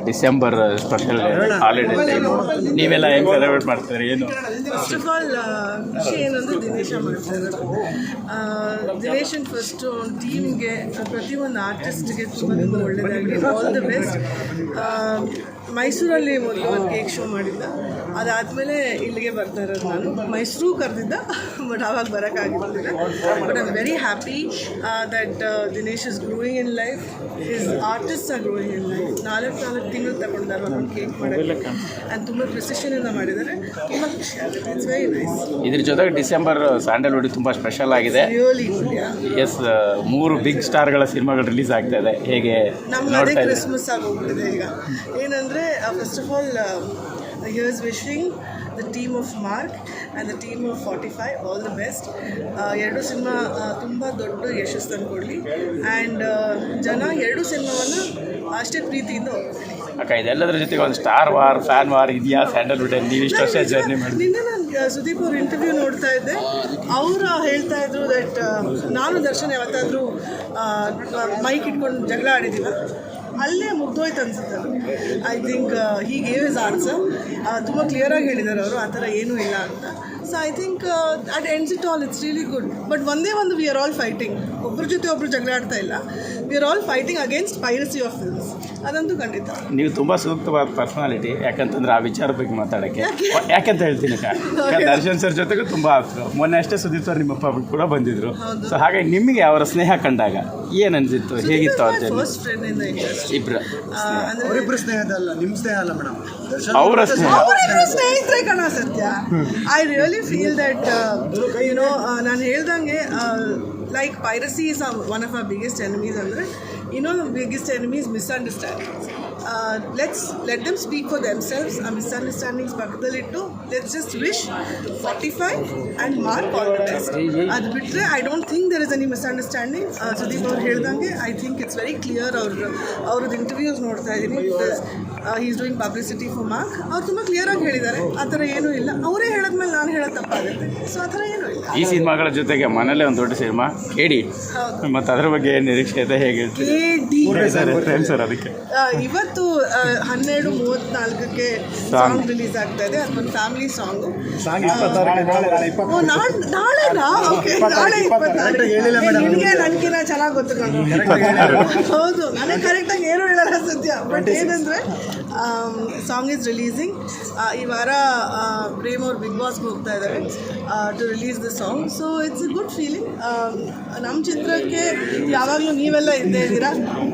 December special holiday time ನೀವೆಲ್ಲ ಹೆಂಗೆ celebrate ಮಾಡ್ತಾರೆ ಏನು? ಫಸ್ಟ್ ಆಫ್ ಆಲ್ ಖುಷಿ ಏನಂದರೆ ದಿನೇಶ ಮಾಡ್ತಾಯಿದ್ದಾರೆ. ದಿನೇಶನ್ ಫಸ್ಟು ಟೀಮ್ಗೆ ಪ್ರತಿಯೊಂದು ಆರ್ಟಿಸ್ಟ್ಗೆ ತುಂಬ ಒಳ್ಳೆಯದಾಗಲಿ, ಆಲ್ ದ ಬೆಸ್ಟ್. ಮೈಸೂರಲ್ಲಿ ಮೊದಲು ಒಂದು ಕೇಕ್ ಶೋ ಮಾಡಿದ್ದ, ಅದಾದಮೇಲೆ ಇಲ್ಲಿಗೆ ಬರ್ತಾ ಇರೋದು. ನಾನು ಮೈಸೂರು ಕರೆದಿದ್ದ, ಬಟ್ ಆವಾಗ ಬರೋಕ್ಕಾಗಿರ್ಲಿಲ್ಲ. But I am very happy that Dinesh is growing in life, his artist are growing in life. 4 ತಿಂಗಳು ತಗೊಂಡಿದ್ದಾರೆ ಒಂದು ಕೇಕ್ ಮಾಡೋಕ್ಕೆ, ಆ್ಯಂಡ್ ತುಂಬ ಪ್ರಿಸಿಷನಿಂದ ಮಾಡಿದ್ದಾರೆ. ತುಂಬ ಖುಷಿ ಆಗುತ್ತೆ. It's very nice. ಇದ್ರ ಜೊತೆಗೆ ಡಿಸೆಂಬರ್ ಸ್ಯಾಂಡಲ್ವುಡ್ ತುಂಬ ಸ್ಪೆಷಲ್ ಆಗಿದೆ. ರಿಯಲಿ ಎಸ್, 3 ಬಿಗ್ ಸ್ಟಾರ್ಗಳ ಸಿನಿಮಾಗಳು ರಿಲೀಸ್ ಆಗ್ತಾ ಇದೆ. ಹೇಗೆ ನಮ್ಗೆ ಅದೇ ಕ್ರಿಸ್ಮಸ್ ಆಗೋಗ್ಬಿಟ್ಟಿದೆ ಈಗ. ಏನಂದರೆ first of all here's wishing the team of Mark and the team of 45 all the best. ಎರಡು ಸಿನಿಮಾ ತುಂಬ ದೊಡ್ಡ ಯಶಸ್ಸು ತಂದುಕೊಡ್ಲಿ, ಆ್ಯಂಡ್ ಜನ ಎರಡು ಸಿನಿಮಾವನ್ನು ಅಷ್ಟೇ ಪ್ರೀತಿಯಿಂದ ಹೋಗ್ತೀನಿ. ಅಕ್ಕ, ಇದೆಲ್ಲದರ ಜೊತೆಗೆ ಒಂದು ಸ್ಟಾರ್ ವಾರ್, ಫ್ಯಾನ್ ವಾರ್ ಇದೆಯಾ ಸ್ಯಾಂಡಲ್ವುಡಲ್ಲಿ? ನೀವು ಇಷ್ಟು ವರ್ಷ ಜರ್ನಿ ಮಾಡಿ. ನಿನ್ನೆ ನಾನು ಸುದೀಪ್ ಅವ್ರ ಇಂಟರ್ವ್ಯೂ ನೋಡ್ತಾ ಇದ್ದೆ. ಅವರು ಹೇಳ್ತಾ ಇದ್ರು ದಟ್ ನಾನು ದರ್ಶನ್ ಯಾವತ್ತಾದರೂ ಮೈಕ್ ಇಟ್ಕೊಂಡು ಜಗಳ ಆಡಿದ್ದೀವಿ, ಅಲ್ಲೇ ಮುಗ್ದೋಯ್ತು ಅನ್ಸುತ್ತೆ. I think he gave is answer. ತುಂಬ ಕ್ಲಿಯರಾಗಿ ಹೇಳಿದ್ದಾರೆ ಅವರು, ಆ ಥರ ಏನೂ ಇಲ್ಲ ಅಂತ. So I think at ends it all it's really good. But ಒಂದೇ ಒಂದು, ವಿ ಆರ್ ಆಲ್ ಫೈಟಿಂಗ್. ಒಬ್ಬರ ಜೊತೆ ಒಬ್ಬರು ಜಗಳ ಆಡ್ತಾ ಇಲ್ಲ. We are all fighting against piracy of films. ಅದಂತೂ ಖಂಡಿತ. ನೀವು ತುಂಬ ಸೂಕ್ತವಾದ ಪರ್ಸನಾಲಿಟಿ, ಯಾಕಂತಂದ್ರೆ ಆ ವಿಚಾರ ಬಗ್ಗೆ ಮಾತಾಡೋಕ್ಕೆ. ಯಾಕೆಂತ ಹೇಳ್ತೀನಿ ದರ್ಶನ್ ಸರ್ ಜೊತೆಗೂ ತುಂಬ ಆಗ್ತದೆ. ಮೊನ್ನೆ ಅಷ್ಟೇ ಸುದೀಪ್ ಸರ್ ನಿಮ್ಮ ಅಪ್ಪ ಕೂಡ ಬಂದಿದ್ರು. ಸೊ ಹಾಗಾಗಿ ನಿಮಗೆ ಅವರ ಸ್ನೇಹ ಕಂಡಾಗ ಏನು ಅನಿಸಿತ್ತು, ಹೇಗಿತ್ತು ಅವ್ರ ಜೊತೆ? First friend in the industry. ಅವರಿಬ್ಬರು ಸ್ನೇಹದಲ್ಲ, ನಿಮ್ಮ ಸ್ನೇಹ ಅಲ್ಲ ಮೇಡಮ್, ಅವರ ಸ್ನೇಹ. ಸ್ನೇಹಿತರೆ ಕಣ ಸತ್ಯ. I really feel that you know, ನಾನು ಹೇಳ್ದಂಗೆ like piracy is one of our biggest enemies. ಅಂದರೆ ಇನ್ನೊಂದು biggest enemies misunderstandings. Let them speak for themselves. ಆ ಮಿಸ್ಅಂಡರ್ಸ್ಟ್ಯಾಂಡಿಂಗ್ಸ್ ಪಕ್ಕದಲ್ಲಿಟ್ಟು let's just wish 45 and Mark all the best. ಅದು ಬಿಟ್ಟರೆ I don't think there is any misunderstanding. Sudeep ಅವ್ರು ಹೇಳ್ದಂಗೆ I think it's very clear. ಅವ್ರದ್ದು interviews ನೋಡ್ತಾ ಇದ್ದೀನಿ. He is doing publicity for Mark. ಅವ್ರು ತುಂಬ ಕ್ಲಿಯರಾಗಿ ಹೇಳಿದ್ದಾರೆ, ಆ ಥರ ಏನೂ ಇಲ್ಲ. ಅವರೇ ಹೇಳಿದ್ಮೇಲೆ ನಾನು ಹೇಳೋದು ತಪ್ಪಾಗುತ್ತೆ. ಸೊ ಆ ಥರ ಏನೂ ಇಲ್ಲ. ಈ ಸಿನಿಮಾಗಳ ಜೊತೆಗೆ ಮನೇಲೆ ಒಂದು ದೊಡ್ಡ ಸಿನಿಮಾ ಕೇಡಿ, ಮತ್ತು ಅದ್ರ ಬಗ್ಗೆ ಏನು ನಿರೀಕ್ಷೆ ಇದೆ, ಹೇಗೆ ಸರ್? ಅದಕ್ಕೆ ಇವತ್ತು 12:34ಕ್ಕೆ ಸಾಂಗ್ ರಿಲೀಸ್ ಆಗ್ತಾ ಇದೆ. ಅದೊಂದು ಫ್ಯಾಮಿಲಿ ಸಾಂಗು. ನಾಳೆನಾ? ಓಕೆ, ನಾಳೆ 24. ನಿಮಗೆ ನನಗಿನ ಚೆನ್ನಾಗಿ ಗೊತ್ತು ಕಣ್ಣು. ಹೌದು, ನನಗೆ ಕರೆಕ್ಟಾಗಿ ಏನೂ ಹೇಳಲ್ಲ ಸದ್ಯ. ಬಟ್ ಏನಂದರೆ ಸಾಂಗ್ ಈಸ್ ರಿಲೀಸಿಂಗ್. ಈ ವಾರ ಪ್ರೇಮ್ ಅವ್ರು ಬಿಗ್ ಬಾಸ್ಗೆ ಹೋಗ್ತಾ ಇದ್ದಾರೆ to release the song. So it's a good feeling. ನಮ್ಮ ಚಿತ್ರಕ್ಕೆ ಯಾವಾಗಲೂ ನೀವೆಲ್ಲ ಇದ್ದೇ ಇದ್ದೀರಾ.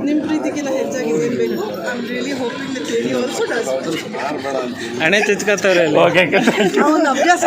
ನಿಮ್ಮ ಪ್ರೀತಿಗಿನ್ನ ಹೆಚ್ಚಾಗಿ ಏನು ಬೇಕು. I am really hoping that ಕೇಳಿ ಆಲ್ಸೋ ಡಸ್. ಹಣೆ ಚಚ್ಕೊತಾರೆ. ಓಕೆ, ಅವನ ಅಭ್ಯಾಸ.